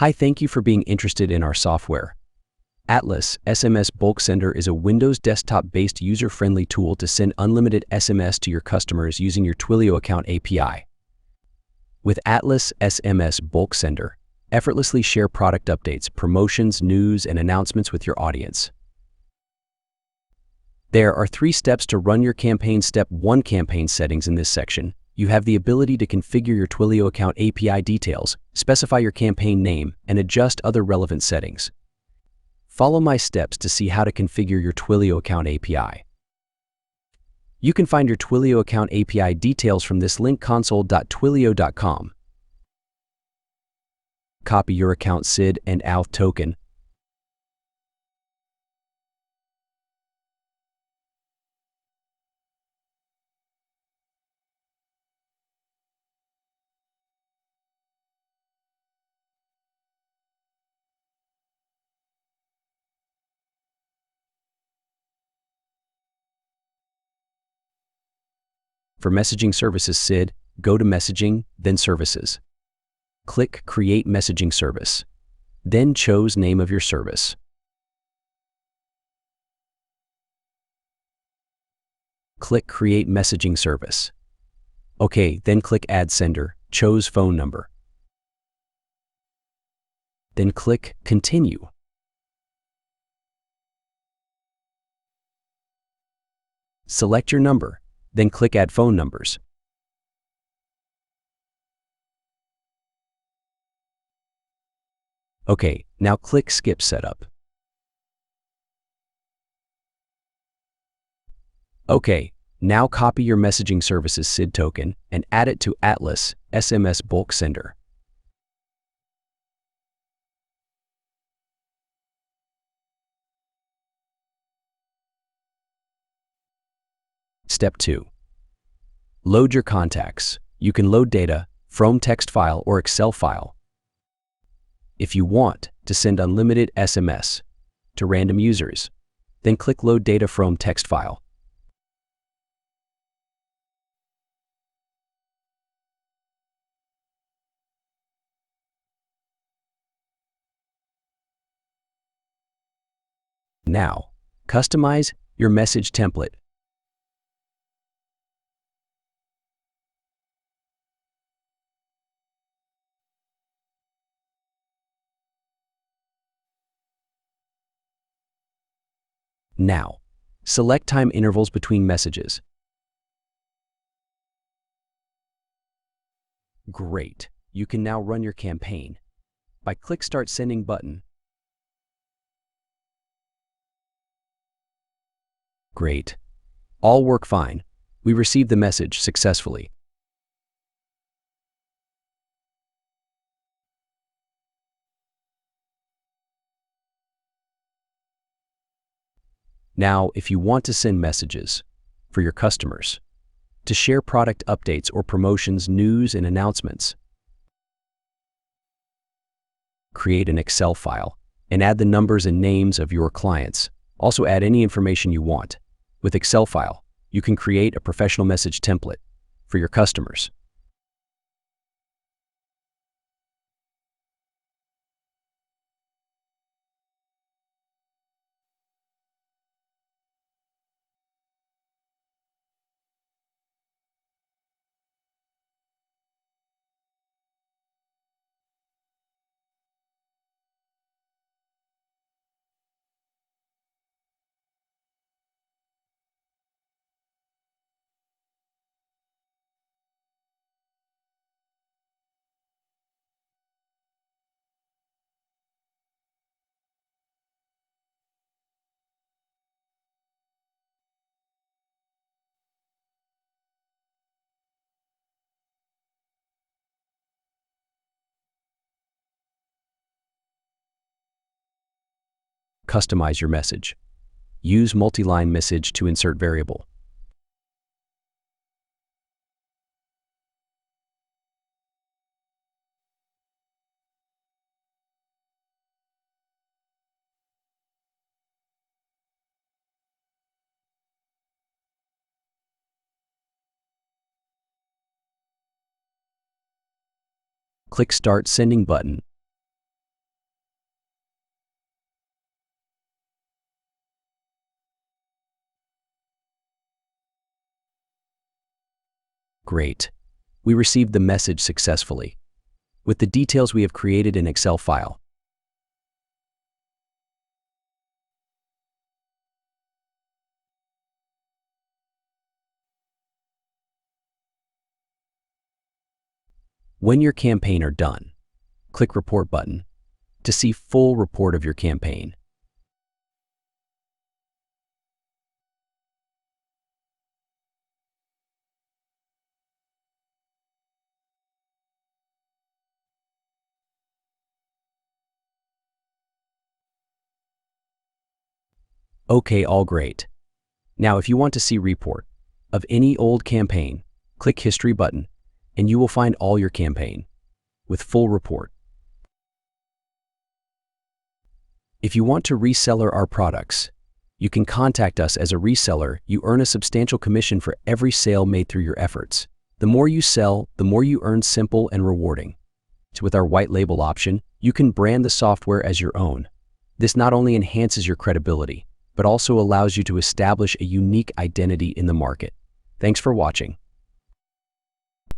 Hi, thank you for being interested in our software. Atlas SMS Bulk Sender is a Windows desktop-based user-friendly tool to send unlimited SMS to your customers using your Twilio Account API. With Atlas SMS Bulk Sender, effortlessly share product updates, promotions, news, and announcements with your audience. There are 3 steps to run your campaign. Step 1: Campaign settings. In this section, you have the ability to configure your Twilio Account API details, specify your campaign name, and adjust other relevant settings. Follow my steps to see how to configure your Twilio Account API. You can find your Twilio Account API details from this link: console.twilio.com. Copy your account SID and auth token. For messaging services SID, go to Messaging, then Services. Click Create Messaging Service. Then choose name of your service. Click Create Messaging Service. OK, then click Add Sender. Choose phone number. Then click Continue. Select your number. Then click Add Phone Numbers. OK, now click Skip Setup. OK, now copy your messaging services SID token and add it to Atlas SMS Bulk Sender. Step 2. Load your contacts. You can load data from text file or Excel file. If you want to send unlimited SMS to random users, then click Load Data from Text File. Now, customize your message template. Now, select time intervals between messages. Great! You can now run your campaign by click Start Sending button. Great! All work fine. We received the message successfully. Now, if you want to send messages for your customers, to share product updates or promotions, news, and announcements, create an Excel file and add the numbers and names of your clients. Also add any information you want. With Excel file, you can create a professional message template for your customers. Customize your message. Use multi-line message to insert variable. Click Start Sending button. great. We received the message successfully, with the details we have created in Excel file. When your campaign are done, click Report button to see full report of your campaign. Okay, all great. Now, if you want to see report of any old campaign, click History button, and you will find all your campaign with full report. If you want to reseller our products, you can contact us as a reseller. You earn a substantial commission for every sale made through your efforts. The more you sell, the more you earn. Simple and rewarding. With our white label option, you can brand the software as your own. This not only enhances your credibility, but also allows you to establish a unique identity in the market. Thanks for watching.